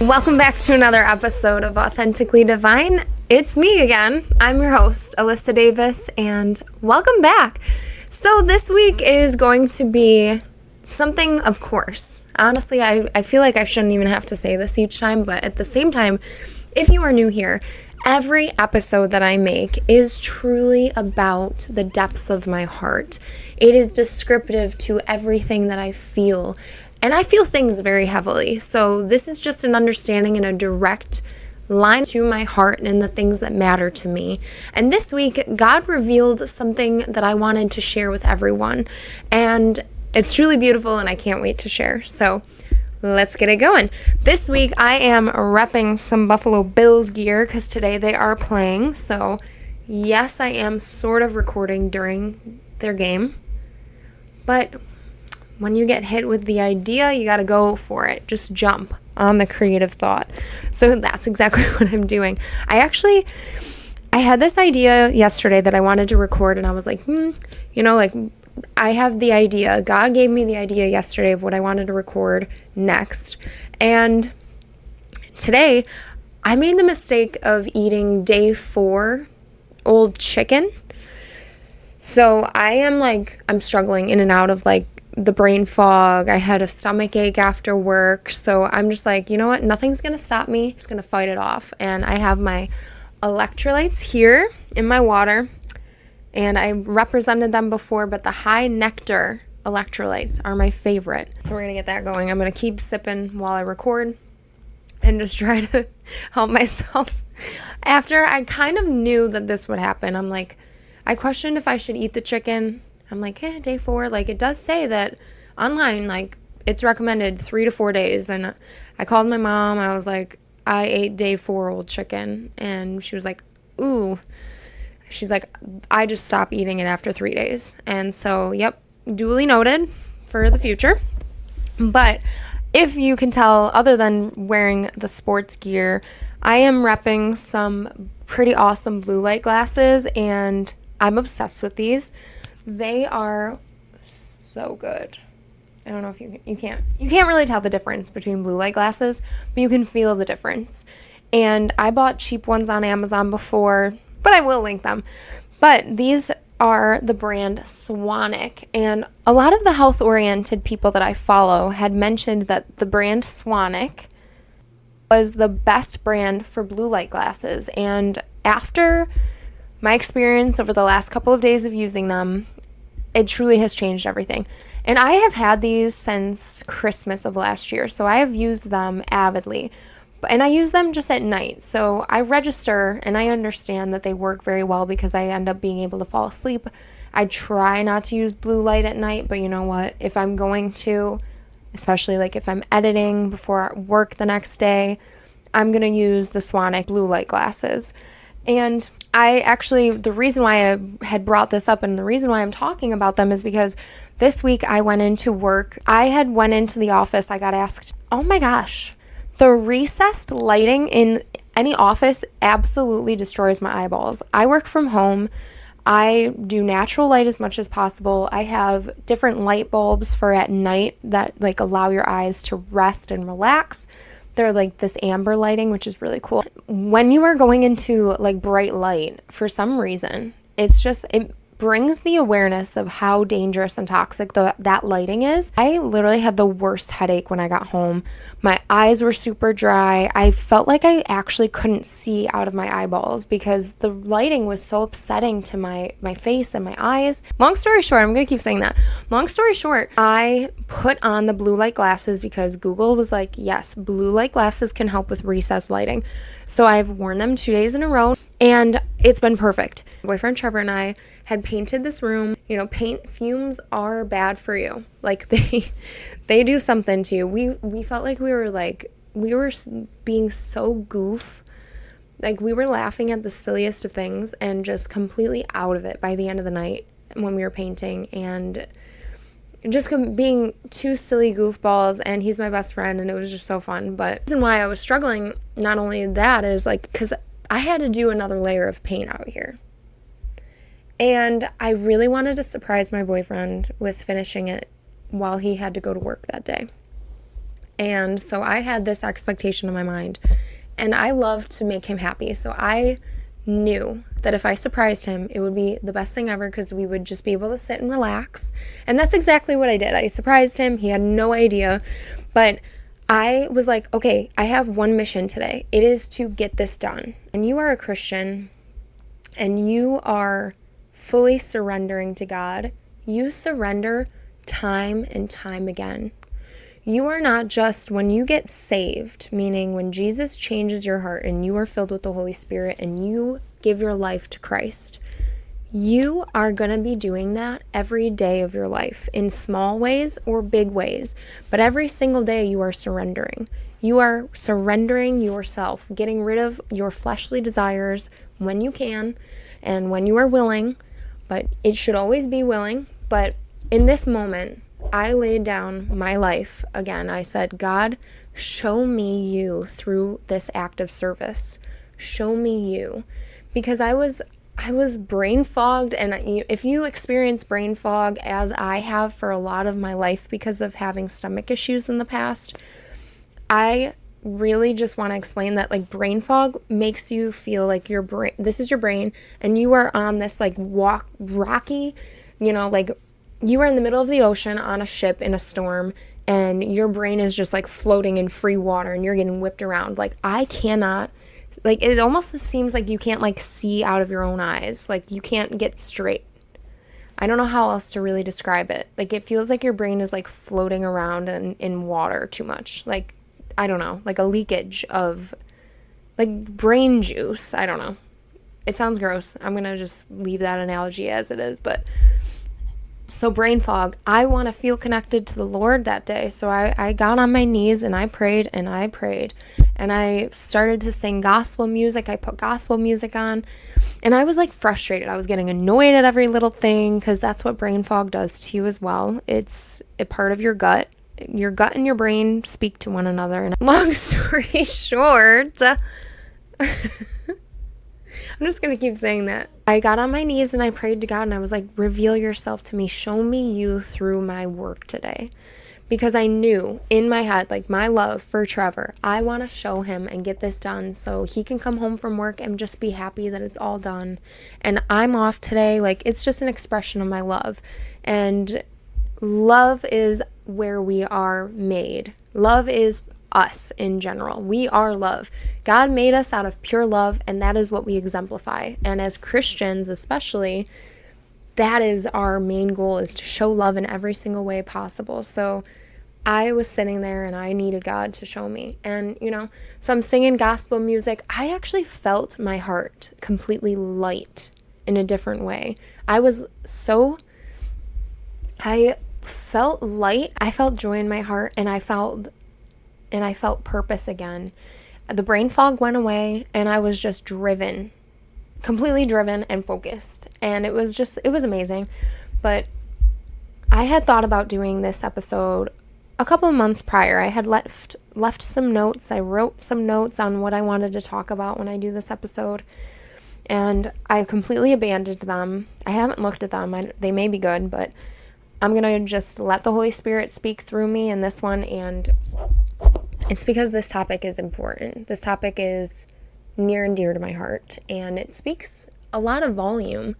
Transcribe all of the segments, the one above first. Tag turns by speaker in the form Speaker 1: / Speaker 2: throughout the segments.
Speaker 1: Welcome back to another episode of Authentically Divine. It's me again. I'm your host, Alyssa Davis, and welcome back. So this week is going to be something, of course. Honestly, I feel like I shouldn't even have to say this each time, but at the same time, if you are new here, every episode that I make is truly about the depths of my heart. It is descriptive to everything that I feel. And I feel things very heavily. So this is just an understanding and a direct line to my heart and the things that matter to me. And this week, God revealed something that I wanted to share with everyone. And it's truly beautiful and I can't wait to share. So let's get it going. This week, I am repping some Buffalo Bills gear because today they are playing. So yes, I am sort of recording during their game. But when you get hit with the idea, you got to go for it. Just jump on the creative thought. So that's exactly what I'm doing. I had this idea yesterday that I wanted to record, and I was like, I have the idea. God gave me the idea yesterday of what I wanted to record next. And today, I made the mistake of eating day 4 old chicken. So I'm struggling in and out of the brain fog. I had a stomach ache after work. So I'm just like, you know what? Nothing's going to stop me. I'm just going to fight it off. And I have my electrolytes here in my water. And I represented them before, but the high nectar electrolytes are my favorite. So we're going to get that going. I'm going to keep sipping while I record and just try to help myself. After I kind of knew that this would happen, I questioned if I should eat the chicken. I'm like, day 4, it does say that online, it's recommended 3 to 4 days. And I called my mom. I was like, I ate day 4 old chicken. And she was like, ooh. She's like, I just stopped eating it after 3 days. And so, yep, duly noted for the future. But if you can tell, other than wearing the sports gear, I am repping some pretty awesome blue light glasses. And I'm obsessed with these. They are so good. I don't know if you can't really tell the difference between blue light glasses, but you can feel the difference. And I bought cheap ones on Amazon before, but I will link them. But these are the brand Swanwick, and a lot of the health-oriented people that I follow had mentioned that the brand Swanwick was the best brand for blue light glasses. And after my experience over the last couple of days of using them, it truly has changed everything. And I have had these since Christmas of last year, so I have used them avidly. And I use them just at night. So I register and I understand that they work very well because I end up being able to fall asleep. I try not to use blue light at night, but you know what? If I'm going to, especially if I'm editing before work the next day, I'm going to use the Swanwick blue light glasses. And the reason why I had brought this up and the reason why I'm talking about them is because this week I went into work. I had went into the office. I got asked, oh my gosh, the recessed lighting in any office absolutely destroys my eyeballs. I work from home. I do natural light as much as possible. I have different light bulbs for at night that allow your eyes to rest and relax. They're this amber lighting, which is really cool. When you are going into bright light, for some reason, it brings the awareness of how dangerous and toxic that lighting is. I literally had the worst headache when I got home. My eyes were super dry. I felt like I actually couldn't see out of my eyeballs because the lighting was so upsetting to my face and my eyes. Long story short, I'm going to keep saying that. Long story short, I put on the blue light glasses because Google was like, yes, blue light glasses can help with recessed lighting. So I've worn them 2 days in a row and it's been perfect. My boyfriend Trevor and I had painted this room. Paint fumes are bad for you. They do something to you. We felt like we were being so goof. We were laughing at the silliest of things and just completely out of it by the end of the night when we were painting and just being two silly goofballs. And he's my best friend and it was just so fun. But the reason why I was struggling, not only that is because I had to do another layer of paint out here. And I really wanted to surprise my boyfriend with finishing it while he had to go to work that day. And so I had this expectation in my mind, and I love to make him happy. So I knew that if I surprised him, it would be the best thing ever because we would just be able to sit and relax. And that's exactly what I did. I surprised him. He had no idea. But I was like, okay, I have one mission today. It is to get this done. And you are a Christian and you are fully surrendering to God. You surrender time and time again. You are not just, when you get saved, meaning when Jesus changes your heart and you are filled with the Holy Spirit and you give your life to Christ, you are going to be doing that every day of your life in small ways or big ways. But every single day you are surrendering. You are surrendering yourself, getting rid of your fleshly desires when you can and when you are willing. But it should always be willing. But in this moment, I laid down my life again. I said, God, show me you through this act of service. Show me you. Because I was brain fogged, and if you experience brain fog as I have for a lot of my life because of having stomach issues in the past, I really just want to explain that like brain fog makes you feel like your brain, this is your brain, and you are on this like rocky, like you are in the middle of the ocean on a ship in a storm, and your brain is just like floating in free water and you're getting whipped around. Like I cannot, like it almost seems like you can't like see out of your own eyes. Like you can't get straight. I don't know how else to really describe it. Like it feels like your brain is like floating around in water too much. Like, I don't know, like a leakage of like brain juice. I don't know. It sounds gross. I'm going to just leave that analogy as it is, but so brain fog, I want to feel connected to the Lord that day. So I got on my knees and I prayed and I prayed. And I started to sing gospel music. I put gospel music on. And I was like frustrated. I was getting annoyed at every little thing because that's what brain fog does to you as well. It's a part of your gut. Your gut and your brain speak to one another. And long story short, I'm just going to keep saying that. I got on my knees and I prayed to God and I was like, reveal yourself to me. Show me you through my work today. Because I knew in my head, like my love for Trevor, I want to show him and get this done so he can come home from work and just be happy that it's all done. And I'm off today. Like it's just an expression of my love. And love is where we are made. Love is us in general. We are love. God made us out of pure love, and that is what we exemplify. And as Christians especially, that is our main goal, is to show love in every single way possible. So I was sitting there and I needed God to show me. And, so I'm singing gospel music. I actually felt my heart completely light in a different way. I felt light. I felt joy in my heart, and I felt purpose again. The brain fog went away and I was just driven, completely driven and focused. And it was amazing. But I had thought about doing this episode a couple of months prior. I had left some notes. I wrote some notes on what I wanted to talk about when I do this episode. And I completely abandoned them. I haven't looked at them. They may be good, but I'm going to just let the Holy Spirit speak through me in this one. And it's because this topic is important. This topic is near and dear to my heart, and it speaks a lot of volume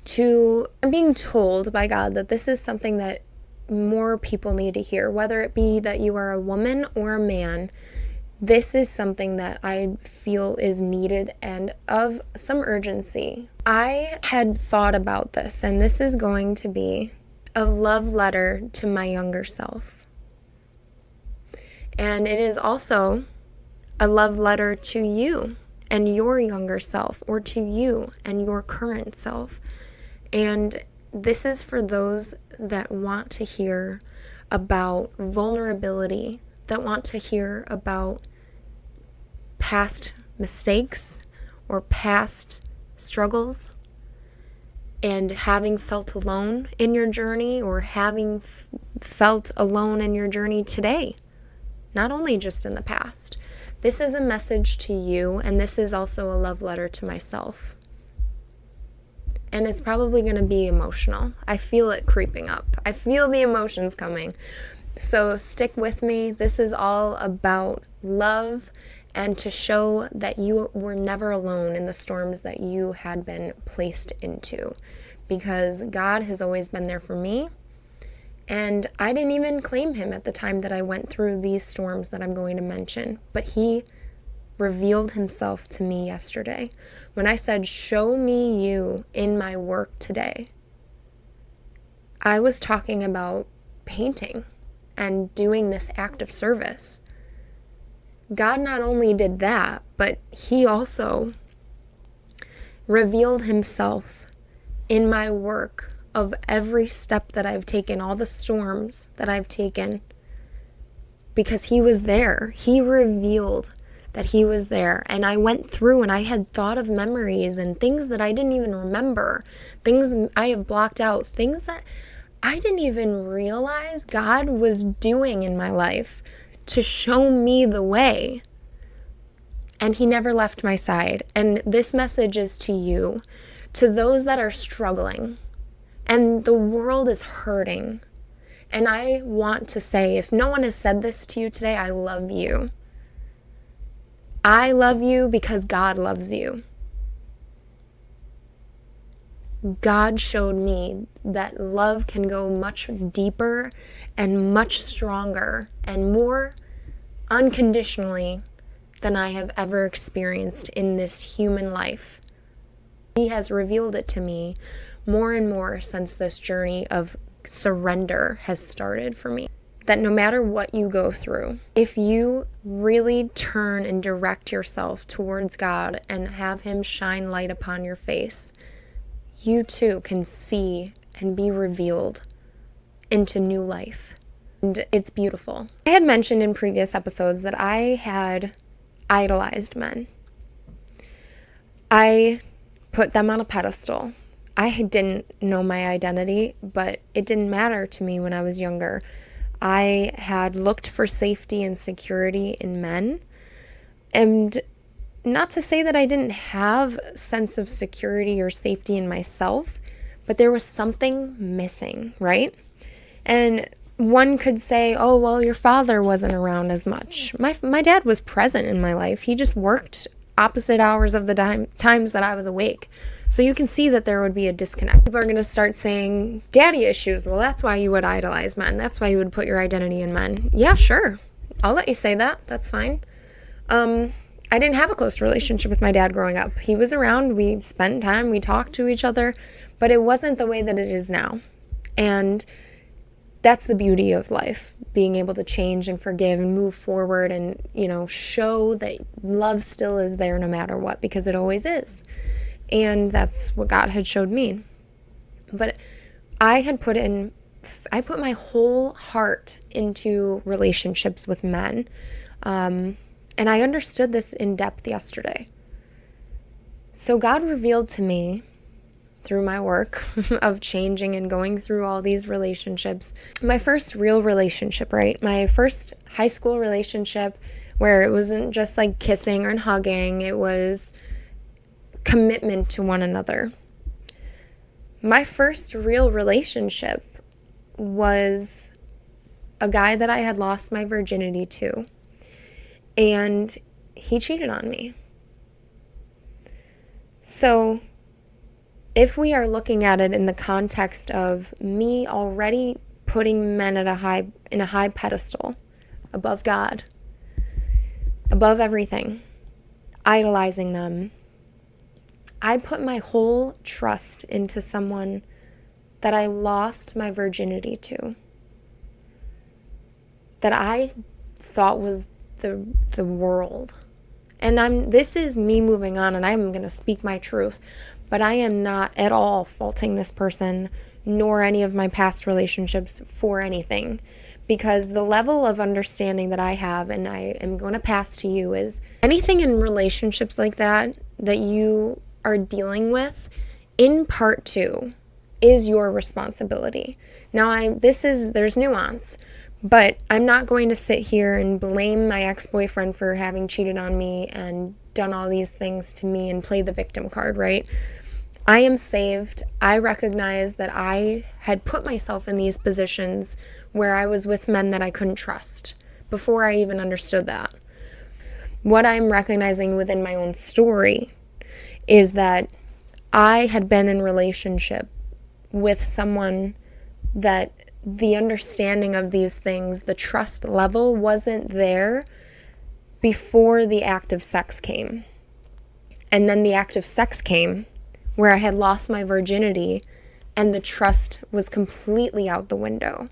Speaker 1: to, I'm being told by God that this is something that more people need to hear, whether it be that you are a woman or a man. This is something that I feel is needed and of some urgency. I had thought about this, and this is going to be a love letter to my younger self. And it is also a love letter to you and your younger self, or to you and your current self. And this is for those that want to hear about vulnerability, that want to hear about past mistakes or past struggles, and having felt alone in your journey, or having felt alone in your journey today. Not only just in the past. This is a message to you, and this is also a love letter to myself. And it's probably going to be emotional. I feel it creeping up. I feel the emotions coming. So stick with me. This is all about love and to show that you were never alone in the storms that you had been placed into, because God has always been there for me. And I didn't even claim him at the time that I went through these storms that I'm going to mention, but he revealed himself to me yesterday when I said, show me you in my work today. I was talking about painting and doing this act of service. God not only did that, but he also revealed himself in my work of every step that I've taken, all the storms that I've taken, because he was there. He revealed that he was there. And I went through and I had thought of memories and things that I didn't even remember, things I have blocked out, things that I didn't even realize God was doing in my life to show me the way. And he never left my side. And this message is to you, to those that are struggling. And the world is hurting. And I want to say, if no one has said this to you today, I love you. I love you because God loves you. God showed me that love can go much deeper and much stronger and more unconditionally than I have ever experienced in this human life. He has revealed it to me more and more since this journey of surrender has started for me. That no matter what you go through, if you really turn and direct yourself towards God and have him shine light upon your face, you too can see and be revealed into new life. And it's beautiful. I had mentioned in previous episodes that I had idolized men. I put them on a pedestal. I didn't know my identity, but it didn't matter to me when I was younger. I had looked for safety and security in men. And not to say that I didn't have a sense of security or safety in myself, but there was something missing, right? And one could say, oh, well, your father wasn't around as much. My dad was present in my life. He just worked opposite hours of the times that I was awake. So you can see that there would be a disconnect. People are going to start saying, daddy issues. Well, that's why you would idolize men. That's why you would put your identity in men. Yeah, sure. I'll let you say that. That's fine. I didn't have a close relationship with my dad growing up. He was around. We spent time. We talked to each other. But it wasn't the way that it is now. And that's the beauty of life, being able to change and forgive and move forward and, show that love still is there no matter what, because it always is. And that's what God had showed me. But I put my whole heart into relationships with men. And I understood this in depth yesterday. So God revealed to me through my work of changing and going through all these relationships. My first real relationship, right? My first high school relationship where it wasn't just like kissing or hugging. It was commitment to one another. My first real relationship was a guy that I had lost my virginity to. And he cheated on me. So if we are looking at it in the context of me already putting men in a high pedestal, above God, above everything, idolizing them, I put my whole trust into someone that I lost my virginity to, that I thought was the world. And this is me moving on, and I'm going to speak my truth. But I am not at all faulting this person, nor any of my past relationships for anything. Because the level of understanding that I have, and I am going to pass to you, is anything in relationships like that you are dealing with, in part 2, is your responsibility. Now, there's nuance, but I'm not going to sit here and blame my ex-boyfriend for having cheated on me and done all these things to me and play the victim card, right? I am saved. I recognize that I had put myself in these positions where I was with men that I couldn't trust before I even understood that. What I'm recognizing within my own story is that I had been in relationship with someone that the understanding of these things, the trust level wasn't there before the act of sex came. And then the act of sex came where I had lost my virginity and the trust was completely out the window.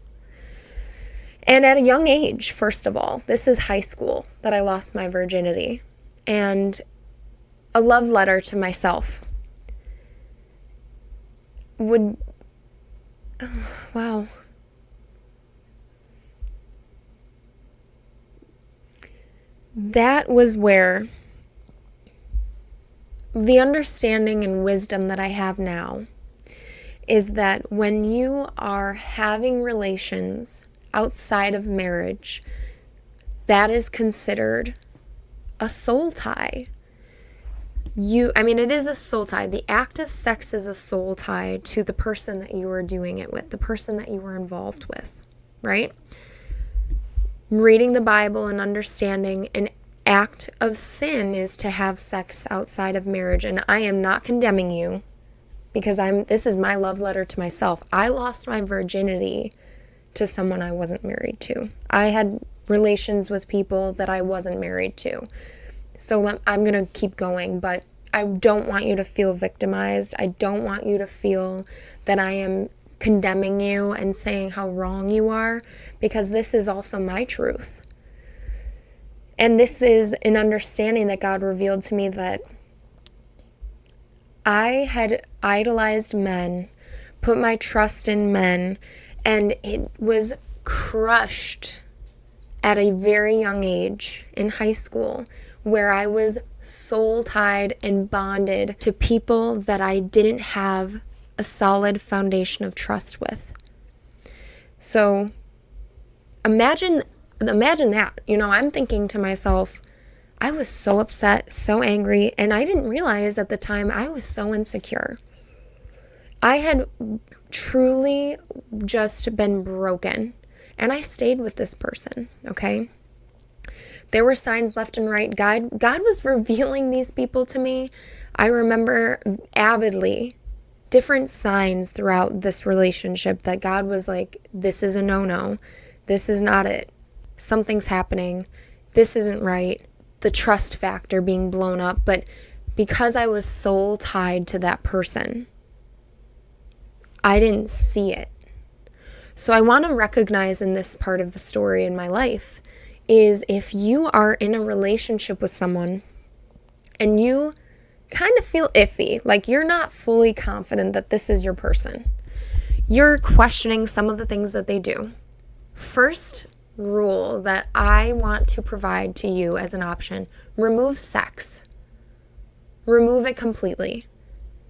Speaker 1: And at a young age, first of all, this is high school that I lost my virginity. And a love letter to myself would, wow. That was where the understanding and wisdom that I have now is that when you are having relations outside of marriage, that is considered a soul tie. It is a soul tie. The act of sex is a soul tie to the person that you were doing it with, the person that you were involved with, right? Reading the Bible and understanding an act of sin is to have sex outside of marriage. And I am not condemning you because this is my love letter to myself. I lost my virginity to someone I wasn't married to. I had relations with people that I wasn't married to. So I'm going to keep going, but I don't want you to feel victimized. I don't want you to feel that I am condemning you and saying how wrong you are, because this is also my truth. And this is an understanding that God revealed to me that I had idolized men, put my trust in men, and it was crushed at a very young age in high school, where I was soul tied and bonded to people that I didn't have a solid foundation of trust with. So imagine that. I'm thinking to myself, I was so upset, so angry, and I didn't realize at the time I was so insecure. I had truly just been broken, and I stayed with this person, okay? There were signs left and right. God was revealing these people to me. I remember avidly different signs throughout this relationship that God was like, this is a no-no. This is not it. Something's happening. This isn't right. The trust factor being blown up. But because I was soul tied to that person, I didn't see it. So I want to recognize in this part of the story in my life is if you are in a relationship with someone and you kind of feel iffy, like you're not fully confident that this is your person, you're questioning some of the things that they do. First rule that I want to provide to you as an option: remove sex. Remove it completely.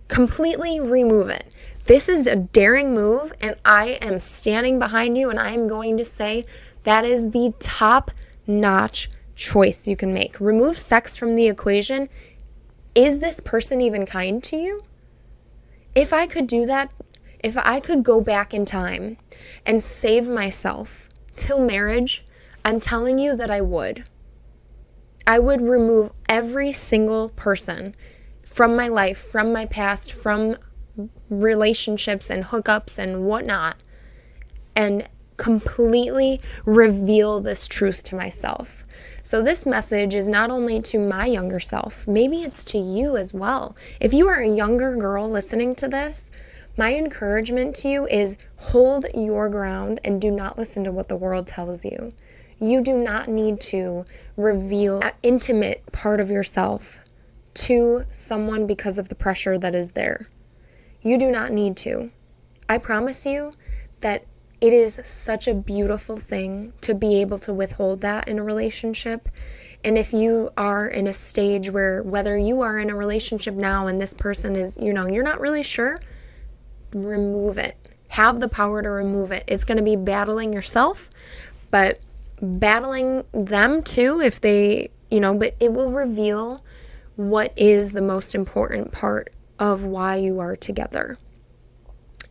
Speaker 1: Completely remove it. This is a daring move, and I am standing behind you, and I am going to say that is the top-notch choice you can make. Remove sex from the equation. Is this person even kind to you? If I could do that, if I could go back in time and save myself till marriage, I'm telling you that I would. I would remove every single person from my life, from my past, from relationships and hookups and whatnot, and completely reveal this truth to myself. So this message is not only to my younger self, maybe it's to you as well. If you are a younger girl listening to this, my encouragement to you is hold your ground and do not listen to what the world tells you. You do not need to reveal an intimate part of yourself to someone because of the pressure that is there. You do not need to. I promise you that it is such a beautiful thing to be able to withhold that in a relationship. And if you are in a stage where, whether you are in a relationship now and this person is, you're not really sure, remove it. Have the power to remove it. It's going to be battling yourself, but battling them too if they, but it will reveal what is the most important part of why you are together.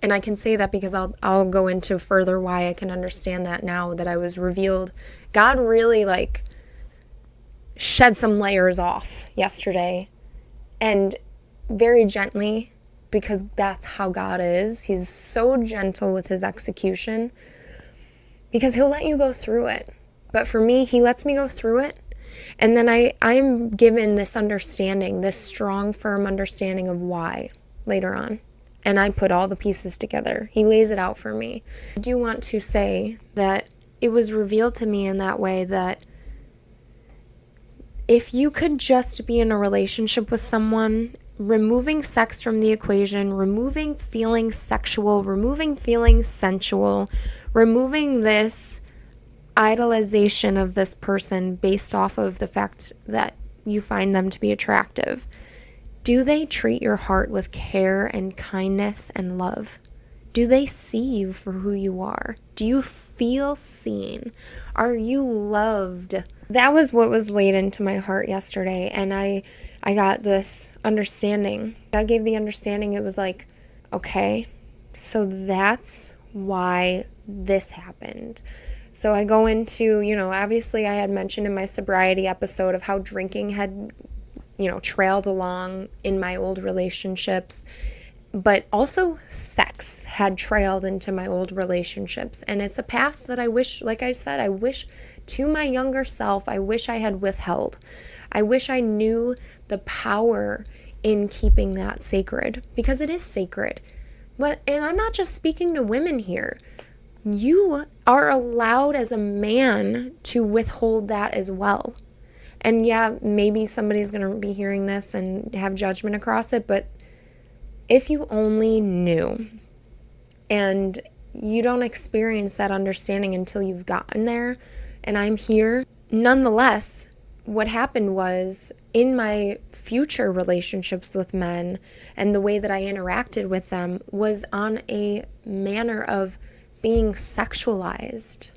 Speaker 1: And I can say that because I'll go into further why I can understand that now that I was revealed. God really shed some layers off yesterday, and very gently, because that's how God is. He's so gentle with his execution because he'll let you go through it. But for me, he lets me go through it. And then I'm given this understanding, this strong, firm understanding of why later on. And I put all the pieces together. He lays it out for me. I do want to say that it was revealed to me in that way that if you could just be in a relationship with someone, removing sex from the equation, removing feeling sexual, removing feeling sensual, removing this idolization of this person based off of the fact that you find them to be attractive, do they treat your heart with care and kindness and love? Do they see you for who you are? Do you feel seen? Are you loved? That was what was laid into my heart yesterday, and I got this understanding. God gave the understanding. It was like, okay, so that's why this happened. So I go into, obviously I had mentioned in my sobriety episode of how drinking had, trailed along in my old relationships, but also sex had trailed into my old relationships. And it's a past that I wish, like I said, I wish to my younger self, I wish I had withheld. I wish I knew the power in keeping that sacred, because it is sacred. And I'm not just speaking to women here. You are allowed as a man to withhold that as well. And yeah, maybe somebody's going to be hearing this and have judgment across it, but if you only knew, and you don't experience that understanding until you've gotten there, and I'm here. Nonetheless, what happened was, in my future relationships with men and the way that I interacted with them was on a manner of being sexualized,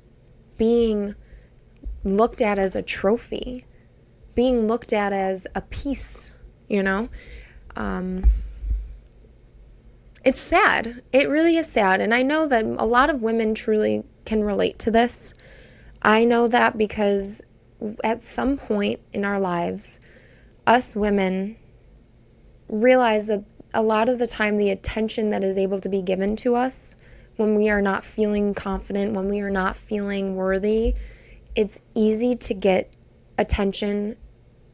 Speaker 1: being looked at as a trophy, being looked at as a piece, It's sad. It really is sad. And I know that a lot of women truly can relate to this. I know that because at some point in our lives, us women realize that a lot of the time the attention that is able to be given to us when we are not feeling confident, when we are not feeling worthy, it's easy to get attention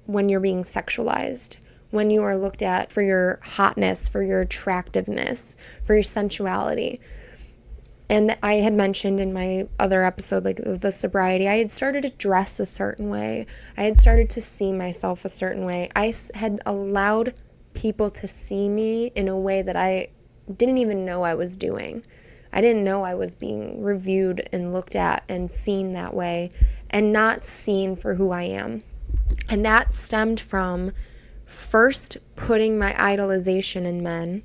Speaker 1: when you're being sexualized, when you are looked at for your hotness, for your attractiveness, for your sensuality. And I had mentioned in my other episode, of the sobriety, I had started to dress a certain way. I had started to see myself a certain way. I had allowed people to see me in a way that I didn't even know I was doing. I didn't know I was being reviewed and looked at and seen that way, and not seen for who I am. And that stemmed from first putting my idolization in men,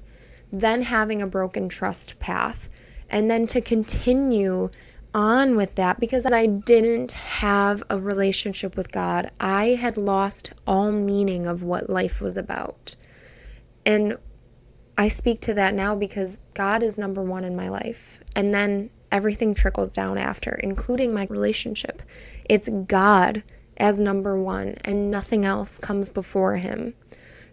Speaker 1: then having a broken trust path, and then to continue on with that because I didn't have a relationship with God. I had lost all meaning of what life was about. And I speak to that now because God is number one in my life. And then everything trickles down after, including my relationship. It's God as number one, and nothing else comes before him.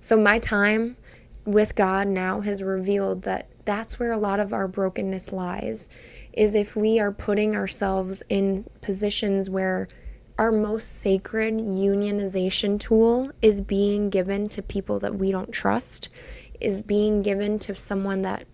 Speaker 1: So my time with God now has revealed that that's where a lot of our brokenness lies, is if we are putting ourselves in positions where our most sacred unionization tool is being given to people that we don't trust, is being given to someone that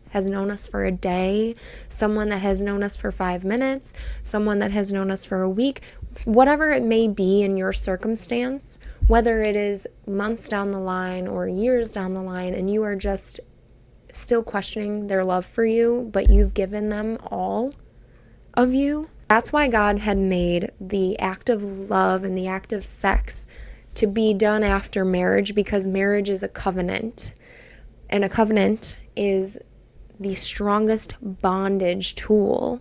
Speaker 1: has known us for a day, someone that has known us for 5 minutes, someone that has known us for a week, whatever it may be in your circumstance, whether it is months down the line or years down the line, and you are just still questioning their love for you, but you've given them all of you. That's why God had made the act of love and the act of sex to be done after marriage, because marriage is a covenant. And a covenant is the strongest bondage tool.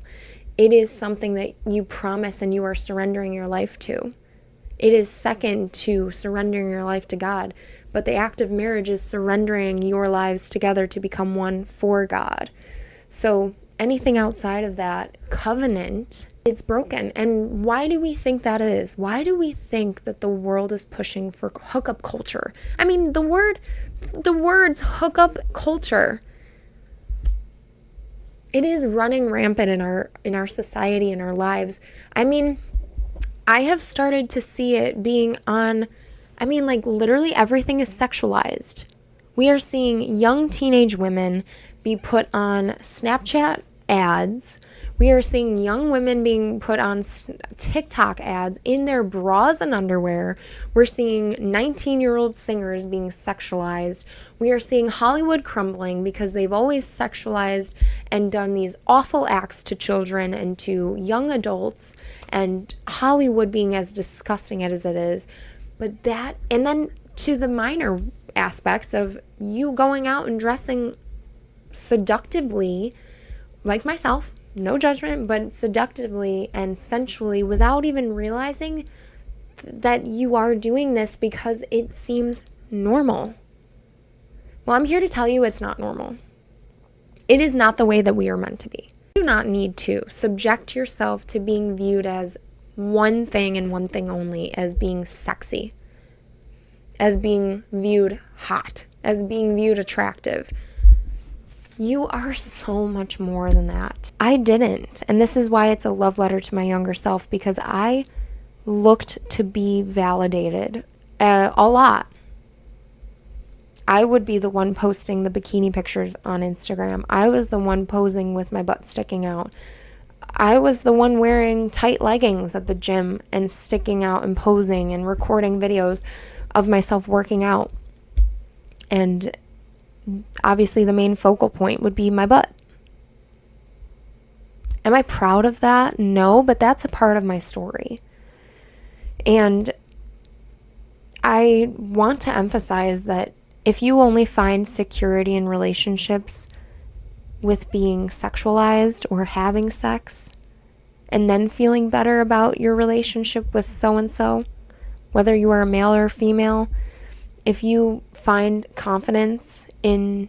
Speaker 1: It is something that you promise and you are surrendering your life to. It is second to surrendering your life to God. But the act of marriage is surrendering your lives together to become one for God. So anything outside of that covenant, it's broken. And why do we think that is? Why do we think that the world is pushing for hookup culture? I mean, the words hookup culture, it is running rampant in our society, in our lives. I mean, I have started to see it being on, like literally everything is sexualized. We are seeing young teenage women be put on Snapchat ads. We are seeing young women being put on TikTok ads in their bras and underwear. We're seeing 19-year-old singers being sexualized. We are seeing Hollywood crumbling because they've always sexualized and done these awful acts to children and to young adults, and Hollywood being as disgusting as it is. But that, and then to the minor aspects of you going out and dressing seductively, like myself, no judgment, but seductively and sensually without even realizing that you are doing this because it seems normal. Well, I'm here to tell you it's not normal. It is not the way that we are meant to be. You do not need to subject yourself to being viewed as one thing and one thing only, as being sexy, as being viewed hot, as being viewed attractive. You are so much more than that. I didn't. And this is why it's a love letter to my younger self, because I looked to be validated a lot. I would be the one posting the bikini pictures on Instagram. I was the one posing with my butt sticking out. I was the one wearing tight leggings at the gym and sticking out and posing and recording videos of myself working out. And obviously the main focal point would be my butt. Am I proud of that? No, but that's a part of my story. And I want to emphasize that if you only find security in relationships with being sexualized or having sex and then feeling better about your relationship with so-and-so, whether you are a male or female, if you find confidence in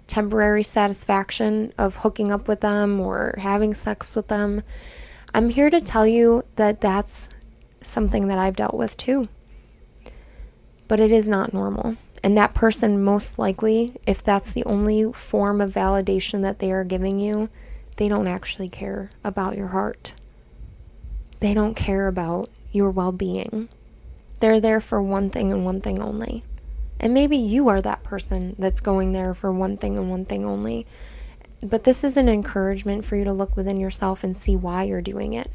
Speaker 1: temporary satisfaction of hooking up with them or having sex with them, I'm here to tell you that that's something that I've dealt with too. But it is not normal. And that person, most likely, if that's the only form of validation that they are giving you, they don't actually care about your heart. They don't care about your well-being. They're there for one thing and one thing only. And maybe you are that person that's going there for one thing and one thing only. But this is an encouragement for you to look within yourself and see why you're doing it.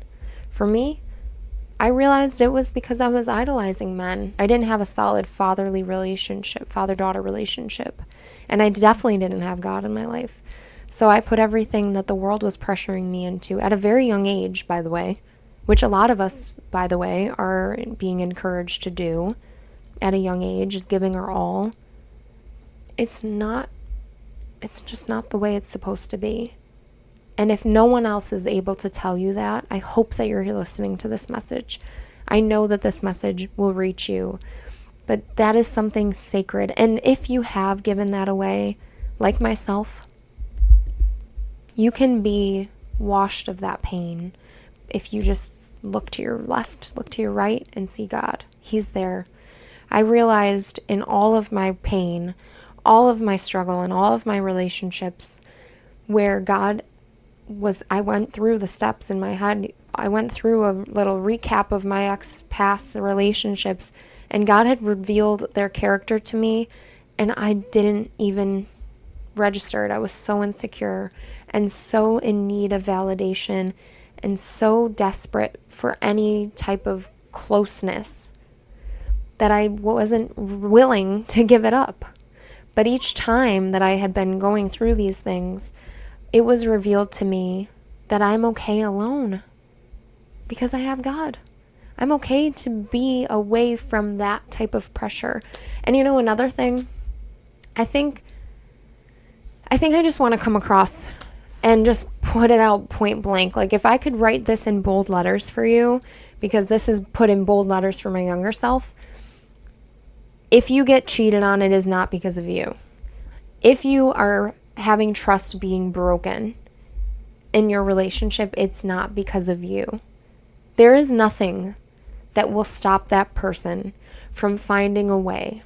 Speaker 1: For me, I realized it was because I was idolizing men. I didn't have a solid fatherly relationship, father-daughter relationship. And I definitely didn't have God in my life. So I put everything that the world was pressuring me into at a very young age, by the way, which a lot of us, by the way, are being encouraged to do at a young age, is giving our all. It's just not the way it's supposed to be. And if no one else is able to tell you that, I hope that you're listening to this message. I know that this message will reach you, but that is something sacred. And if you have given that away, like myself, you can be washed of that pain if you just look to your left, look to your right, and see God. He's there. I realized in all of my pain, all of my struggle, and all of my relationships where God was, I went through the steps in my head. I went through a little recap of my past relationships, and God had revealed their character to me, and I didn't even register it. I was so insecure and so in need of validation and so desperate for any type of closeness that I wasn't willing to give it up. But each time that I had been going through these things, it was revealed to me that I'm okay alone because I have God. I'm okay to be away from that type of pressure. And you know, another thing, I think I just want to come across and just put it out point blank. Like, if I could write this in bold letters for you, because this is put in bold letters for my younger self. If you get cheated on, it is not because of you. If you are having trust being broken in your relationship, it's not because of you. There is nothing that will stop that person from finding a way.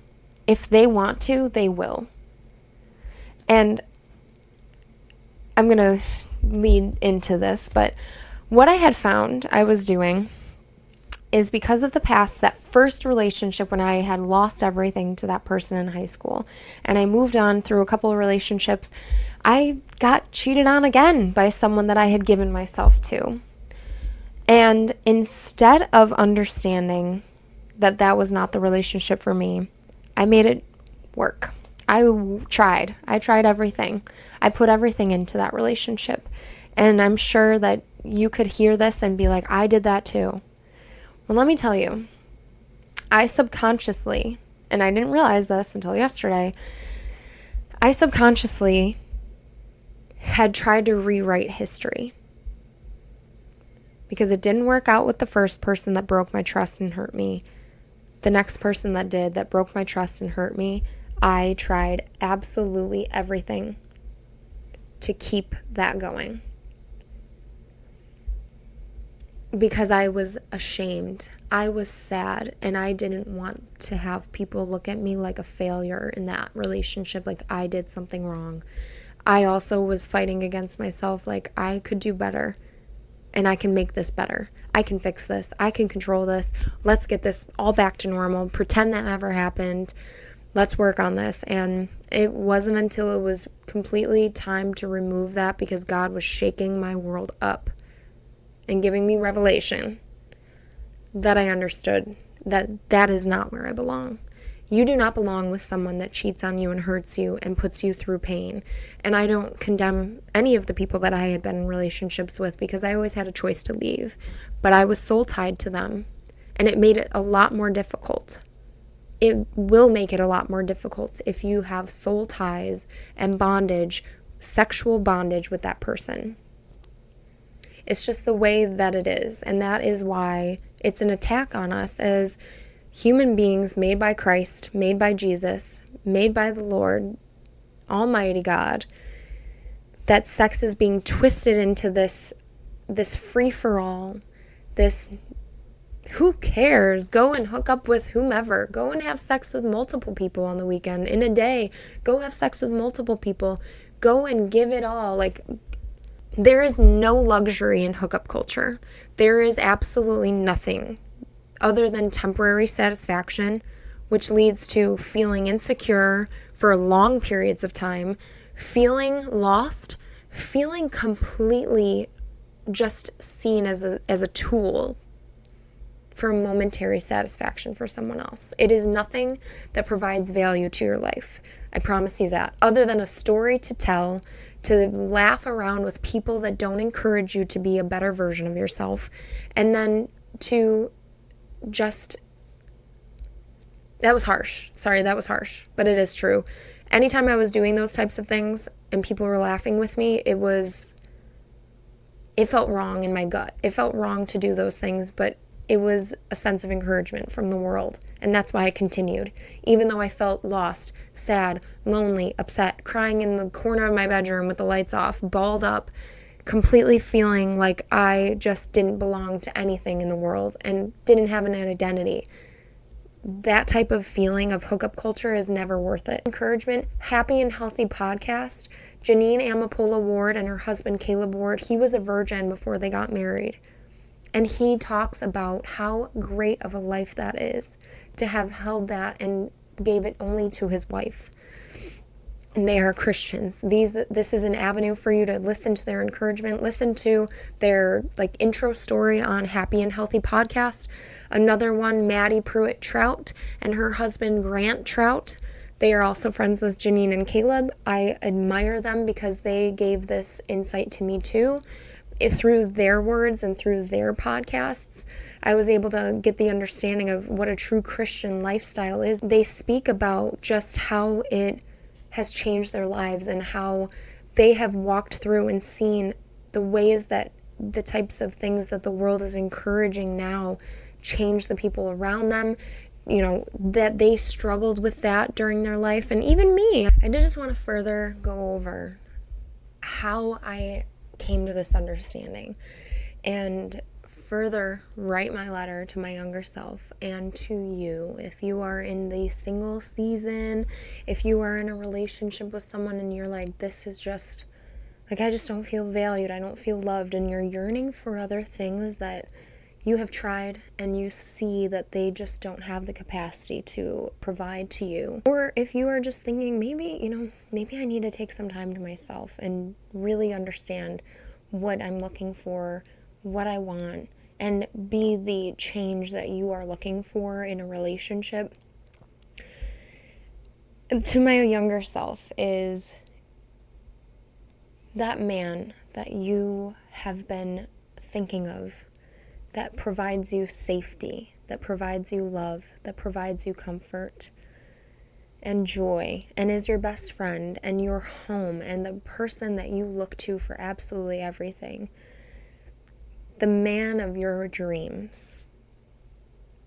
Speaker 1: If they want to, they will. And I'm going to lead into this, but what I had found I was doing is because of the past, that first relationship when I had lost everything to that person in high school, and I moved on through a couple of relationships, I got cheated on again by someone that I had given myself to. And instead of understanding that that was not the relationship for me, I made it work. I tried everything. I put everything into that relationship. And I'm sure that you could hear this and be like, I did that too. Well, let me tell you, I subconsciously, and I didn't realize this until yesterday, I subconsciously had tried to rewrite history. Because it didn't work out with the first person that broke my trust and hurt me. The next person that did, that broke my trust and hurt me, I tried absolutely everything to keep that going. Because I was ashamed, I was sad, and I didn't want to have people look at me like a failure in that relationship, like I did something wrong. I also was fighting against myself, like I could do better, and I can make this better. I can fix this. I can control this. Let's get this all back to normal. Pretend that never happened. Let's work on this. And it wasn't until it was completely time to remove that, because God was shaking my world up and giving me revelation, that I understood that that is not where I belong. You do not belong with someone that cheats on you and hurts you and puts you through pain. And I don't condemn any of the people that I had been in relationships with, because I always had a choice to leave. But I was soul tied to them, and it made it a lot more difficult. It will make it a lot more difficult if you have soul ties and bondage, sexual bondage with that person. It's just the way that it is. And that is why it's an attack on us as human beings made by Christ, made by Jesus, made by the Lord, Almighty God, that sex is being twisted into this free-for-all, this who cares, go and hook up with whomever, go and have sex with multiple people on the weekend, in a day, go have sex with multiple people, go and give it all. Like, there is no luxury in hookup culture. There is absolutely nothing other than temporary satisfaction, which leads to feeling insecure for long periods of time, feeling lost, feeling completely just seen as a tool for a momentary satisfaction for someone else. It is nothing that provides value to your life. I promise you that. Other than a story to tell, to laugh around with people that don't encourage you to be a better version of yourself, and then to just... That was harsh. Sorry, that was harsh, but it is true. Anytime I was doing those types of things and people were laughing with me, it felt wrong in my gut. It felt wrong to do those things, but it was a sense of encouragement from the world, and that's why I continued. Even though I felt lost, sad, lonely, upset, crying in the corner of my bedroom with the lights off, balled up, completely feeling like I just didn't belong to anything in the world and didn't have an identity. That type of feeling of hookup culture is never worth it. Encouragement, Happy and Healthy podcast. Janine Amapola Ward and her husband Caleb Ward, he was a virgin before they got married. And he talks about how great of a life that is to have held that and gave it only to his wife. And they are Christians. This is an avenue for you to listen to their encouragement, listen to their intro story on Happy and Healthy podcast. Another one, Maddie Pruitt Trout and her husband Grant Trout. They are also friends with Janine and Caleb. I admire them because they gave this insight to me too. Through their words and through their podcasts, I was able to get the understanding of what a true Christian lifestyle is. They speak about just how it has changed their lives and how they have walked through and seen the ways that the types of things that the world is encouraging now change the people around them, that they struggled with that during their life, and even me. I did just want to further go over how I came to this understanding and further write my letter to my younger self and to you. If you are in the single season, if you are in a relationship with someone and you're like, this is just, like, I just don't feel valued, I don't feel loved, and you're yearning for other things that you have tried and you see that they just don't have the capacity to provide to you. Or if you are just thinking, maybe I need to take some time to myself and really understand what I'm looking for, what I want, and be the change that you are looking for in a relationship. To my younger self is that man that you have been thinking of, that provides you safety, that provides you love, that provides you comfort and joy, and is your best friend and your home and the person that you look to for absolutely everything. The man of your dreams,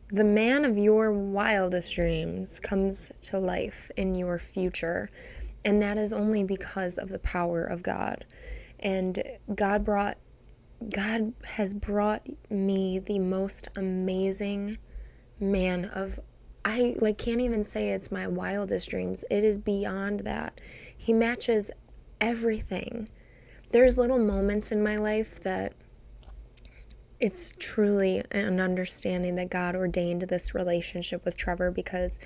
Speaker 1: the man of your wildest dreams comes to life in your future, and that is only because of the power of God. And God has brought me the most amazing man of, I can't even say it's my wildest dreams. It is beyond that. He matches everything. There's little moments in my life that it's truly an understanding that God ordained this relationship with Trevor, because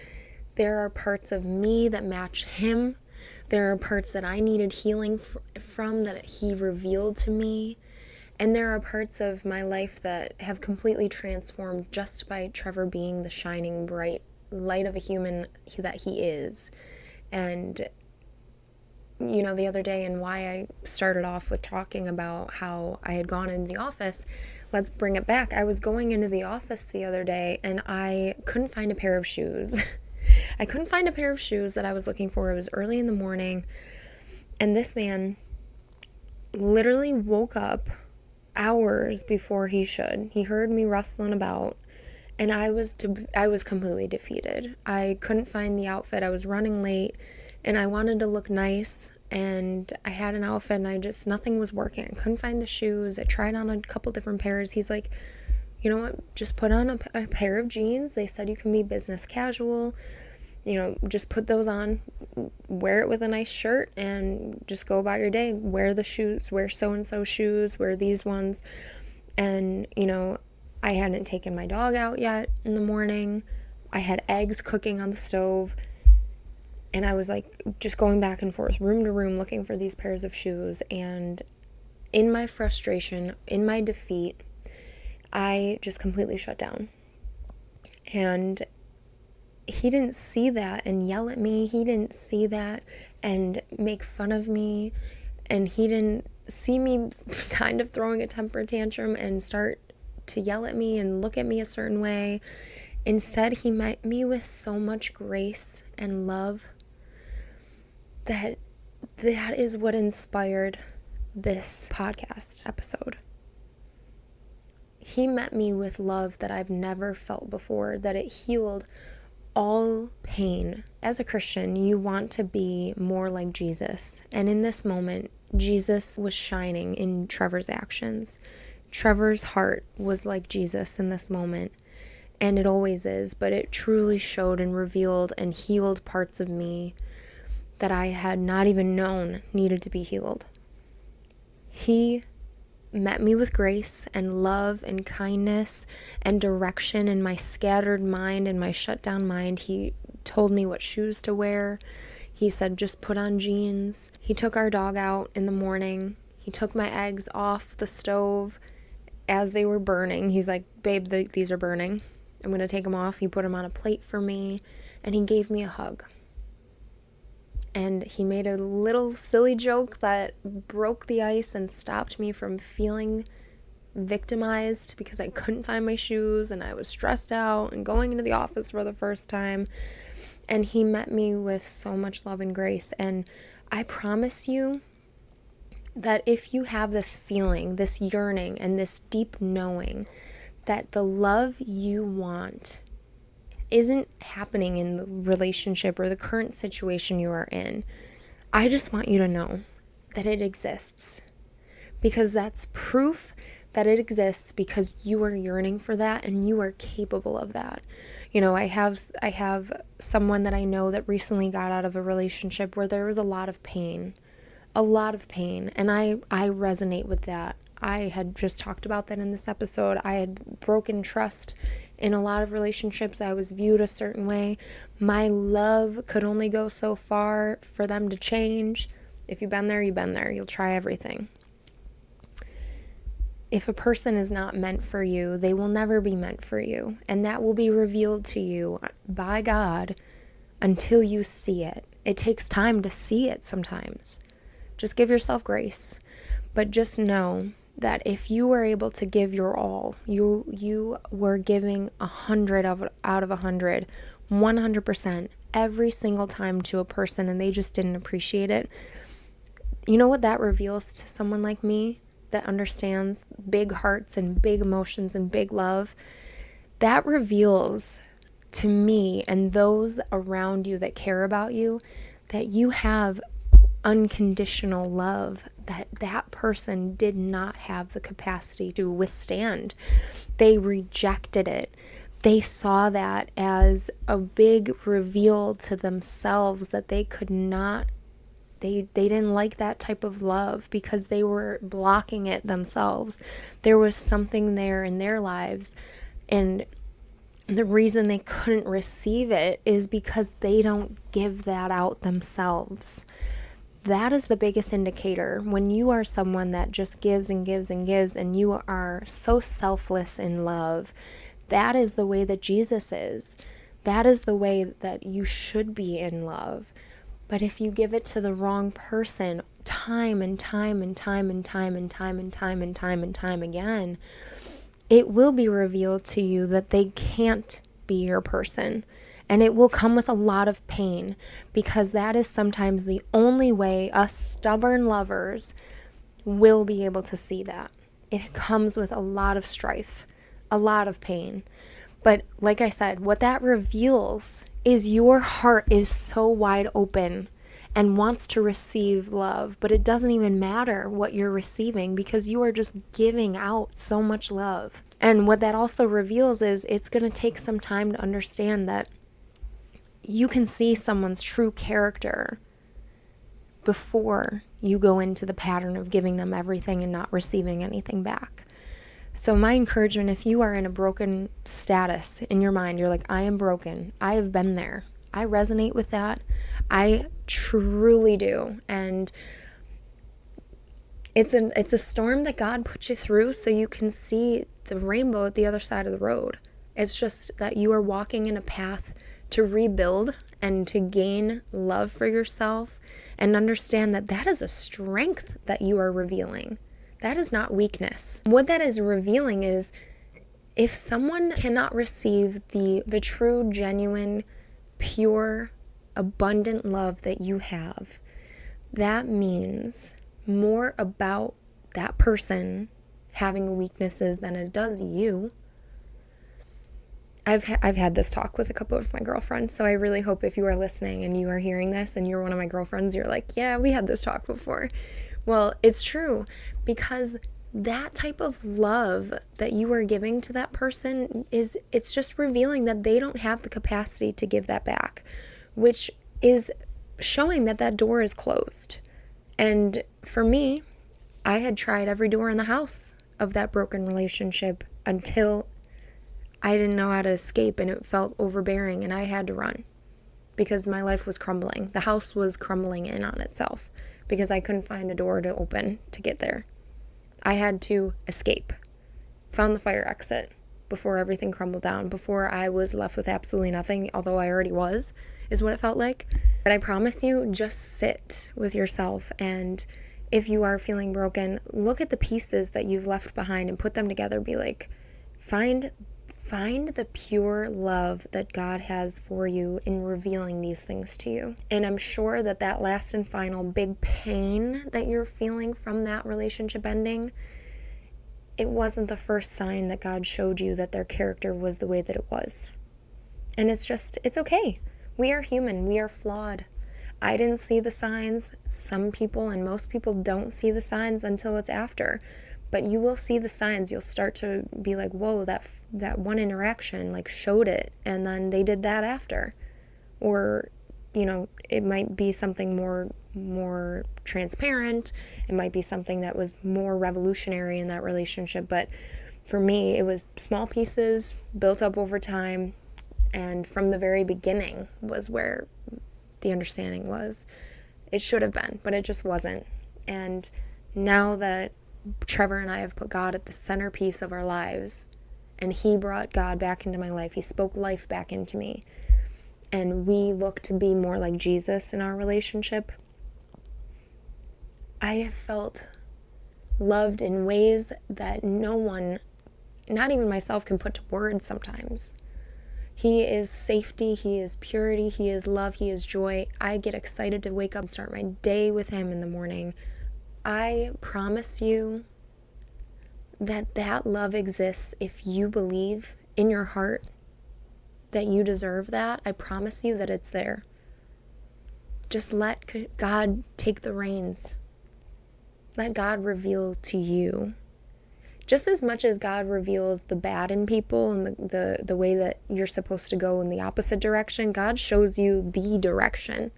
Speaker 1: there are parts of me that match him. There are parts that I needed healing from that he revealed to me. And there are parts of my life that have completely transformed just by Trevor being the shining bright light of a human that he is. And, the other day, and why I started off with talking about how I had gone into the office, let's bring it back. I was going into the office the other day and I couldn't find a pair of shoes. I couldn't find a pair of shoes that I was looking for. It was early in the morning. And this man literally woke up hours before he should. He heard me rustling about, and I was completely defeated. I couldn't find the outfit. I was running late, and I wanted to look nice, and I had an outfit, and nothing was working. I couldn't find the shoes. I tried on a couple different pairs. He's like, you know what, just put on a pair of jeans. They said you can be business casual. Just put those on, wear it with a nice shirt, and just go about your day. Wear the shoes, wear so-and-so shoes, wear these ones. And, I hadn't taken my dog out yet in the morning. I had eggs cooking on the stove. And I was just going back and forth, room to room, looking for these pairs of shoes. And in my frustration, in my defeat, I just completely shut down. And he didn't see that and yell at me. He didn't see that and make fun of me. And he didn't see me kind of throwing a temper tantrum and start to yell at me and look at me a certain way. Instead, he met me with so much grace and love that is what inspired this podcast episode. He met me with love that I've never felt before, that it healed all pain. As a Christian, you want to be more like Jesus. And in this moment, Jesus was shining in Trevor's actions. Trevor's heart was like Jesus in this moment. And it always is, but it truly showed and revealed and healed parts of me that I had not even known needed to be healed. He met me with grace and love and kindness and direction in my scattered mind and my shut down mind. He told me what shoes to wear. He said, just put on jeans. He took our dog out in the morning. He took my eggs off the stove as they were burning. He's like, babe, these are burning. I'm going to take them off. He put them on a plate for me, and he gave me a hug. And he made a little silly joke that broke the ice and stopped me from feeling victimized because I couldn't find my shoes and I was stressed out and going into the office for the first time. And he met me with so much love and grace. And I promise you, that if you have this feeling, this yearning, and this deep knowing that the love you want isn't happening in the relationship or the current situation you are in, I just want you to know that it exists, because that's proof that it exists, because you are yearning for that and you are capable of that. I have someone that I know that recently got out of a relationship where there was a lot of pain, and I resonate with that. I had just talked about that in this episode. I had broken trust in a lot of relationships. I was viewed a certain way. My love could only go so far for them to change. If you've been there, you've been there. You'll try everything. If a person is not meant for you, they will never be meant for you. And that will be revealed to you by God until you see it. It takes time to see it sometimes. Just give yourself grace. But just know that if you were able to give your all, you were giving 100 out of 100, 100% every single time to a person, and they just didn't appreciate it. You know what that reveals to someone like me that understands big hearts and big emotions and big love? That reveals to me and those around you that care about you that you have unconditional love that person did not have the capacity to withstand. They rejected it. They saw that as a big reveal to themselves that they could not, they didn't like that type of love because they were blocking it themselves. There was something there in their lives, and the reason they couldn't receive it is because they don't give that out themselves. That is the biggest indicator. When you are someone that just gives and gives and gives, and you are so selfless in love, that is the way that Jesus is. That is the way that you should be in love. But if you give it to the wrong person time and time and time and time and time and time and time and time again, it will be revealed to you that they can't be your person. And it will come with a lot of pain, because that is sometimes the only way us stubborn lovers will be able to see that. It comes with a lot of strife, a lot of pain. But like I said, what that reveals is your heart is so wide open and wants to receive love, but it doesn't even matter what you're receiving because you are just giving out so much love. And what that also reveals is it's going to take some time to understand that you can see someone's true character before you go into the pattern of giving them everything and not receiving anything back. So my encouragement, if you are in a broken status in your mind, you're like, I am broken. I have been there. I resonate with that. I truly do. And it's a storm that God puts you through so you can see the rainbow at the other side of the road. It's just that you are walking in a path to rebuild and to gain love for yourself, and understand that that is a strength that you are revealing. That is not weakness. What that is revealing is if someone cannot receive the true, genuine, pure, abundant love that you have, that means more about that person having weaknesses than it does you. I've had this talk with a couple of my girlfriends, so I really hope if you are listening and you are hearing this and you're one of my girlfriends, you're like, yeah, we had this talk before. Well, it's true, because that type of love that you are giving to that person it's just revealing that they don't have the capacity to give that back, which is showing that that door is closed. And for me, I had tried every door in the house of that broken relationship until I didn't know how to escape, and it felt overbearing, and I had to run because my life was crumbling. The house was crumbling in on itself because I couldn't find a door to open to get there. I had to escape, found the fire exit before everything crumbled down, before I was left with absolutely nothing, although I already was, is what it felt like. But I promise you, just sit with yourself, and if you are feeling broken, look at the pieces that you've left behind and put them together. Be like, find find the pure love that God has for you in revealing these things to you. And I'm sure that that last and final big pain that you're feeling from that relationship ending, it wasn't the first sign that God showed you that their character was the way that it was. And it's okay. We are human. We are flawed. I didn't see the signs. Some people and most people don't see the signs until it's after. But you will see the signs. You'll start to be like, whoa, that one interaction like showed it. And then they did that after. Or, it might be something more transparent. It might be something that was more revolutionary in that relationship. But for me, it was small pieces built up over time. And from the very beginning was where the understanding was. It should have been, but it just wasn't. And now that Trevor and I have put God at the centerpiece of our lives, and he brought God back into my life, he spoke life back into me, and we look to be more like Jesus in our relationship, I have felt loved in ways that no one, not even myself, can put to words sometimes. He is safety, he is purity, he is love, he is joy. I get excited to wake up and start my day with him in the morning. I promise you that love exists if you believe in your heart that you deserve that. I promise you that it's there. Just let God take the reins. Let God reveal to you. Just as much as God reveals the bad in people and the way that you're supposed to go in the opposite direction, God shows you the direction.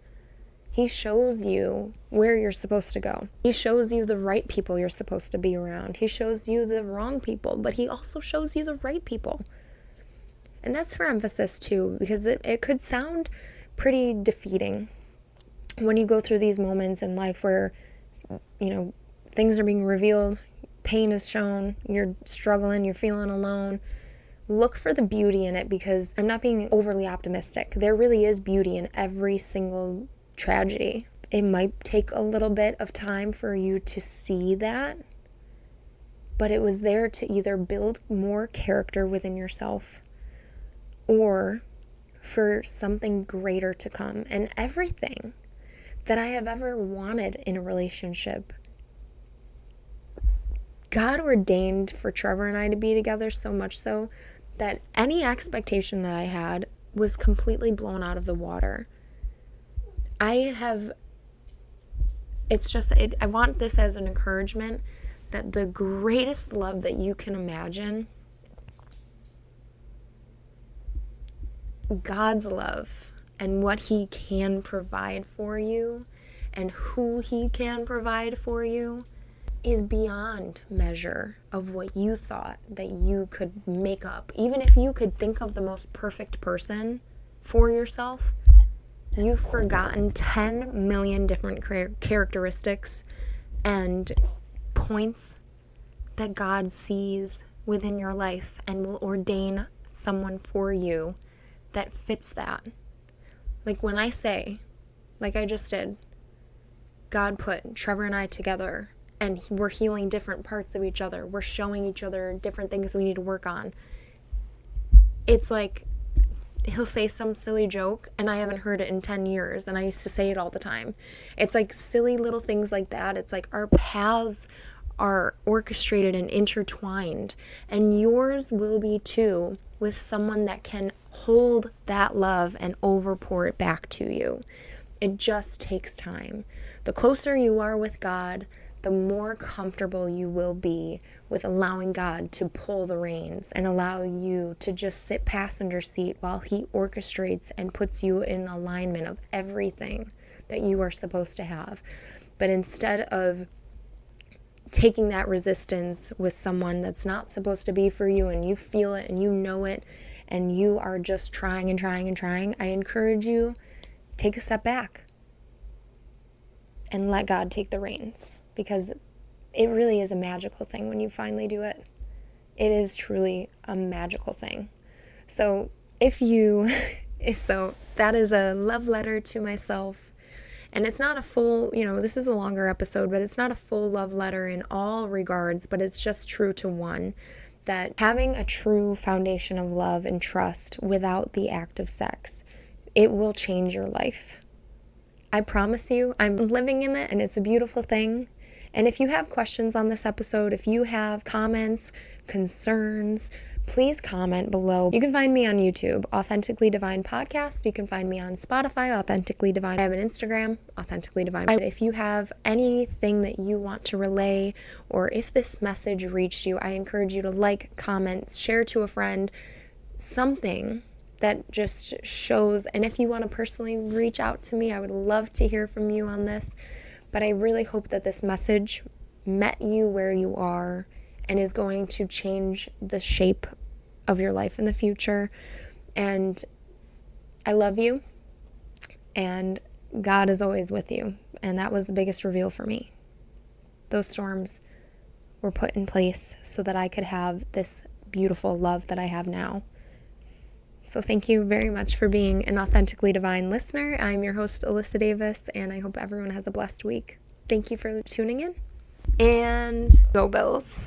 Speaker 1: He shows you where you're supposed to go. He shows you the right people you're supposed to be around. He shows you the wrong people, but he also shows you the right people. And that's for emphasis too, because it could sound pretty defeating when you go through these moments in life where, things are being revealed, pain is shown, you're struggling, you're feeling alone. Look for the beauty in it, because I'm not being overly optimistic. There really is beauty in every single tragedy. It might take a little bit of time for you to see that, but it was there to either build more character within yourself or for something greater to come. And everything that I have ever wanted in a relationship, God ordained for Trevor and I to be together, so much so that any expectation that I had was completely blown out of the water. I want this as an encouragement that the greatest love that you can imagine, God's love and what he can provide for you and who he can provide for you, is beyond measure of what you thought that you could make up. Even if you could think of the most perfect person for yourself, you've forgotten 10 million different characteristics and points that God sees within your life and will ordain someone for you that fits that. Like when I say, like I just did, God put Trevor and I together, and we're healing different parts of each other. We're showing each other different things we need to work on. It's like he'll say some silly joke, and I haven't heard it in 10 years, and I used to say it all the time. It's like silly little things like that. It's like our paths are orchestrated and intertwined, and yours will be too, with someone that can hold that love and overpour it back to you. It just takes time. The closer you are with God, the more comfortable you will be with allowing God to pull the reins and allow you to just sit passenger seat while he orchestrates and puts you in alignment of everything that you are supposed to have. But instead of taking that resistance with someone that's not supposed to be for you, and you feel it and you know it and you are just trying and trying and trying, I encourage you, take a step back and let God take the reins. Because it really is a magical thing when you finally do it. It is truly a magical thing. So that is a love letter to myself. And it's not a full, this is a longer episode, but it's not a full love letter in all regards, but it's just true to one. that having a true foundation of love and trust without the act of sex, it will change your life. I promise you, I'm living in it, and it's a beautiful thing. And if you have questions on this episode, if you have comments, concerns, please comment below. You can find me on YouTube, Authentically Divine Podcast. You can find me on Spotify, Authentically Divine. I have an Instagram, Authentically Divine. If you have anything that you want to relay, or if this message reached you, I encourage you to like, comment, share to a friend, something that just shows. And if you want to personally reach out to me, I would love to hear from you on this. But I really hope that this message met you where you are and is going to change the shape of your life in the future. And I love you, and God is always with you. And that was the biggest reveal for me. Those storms were put in place so that I could have this beautiful love that I have now. So thank you very much for being an Authentically Divine listener. I'm your host, Alyssa Davis, and I hope everyone has a blessed week. Thank you for tuning in, and go Bills.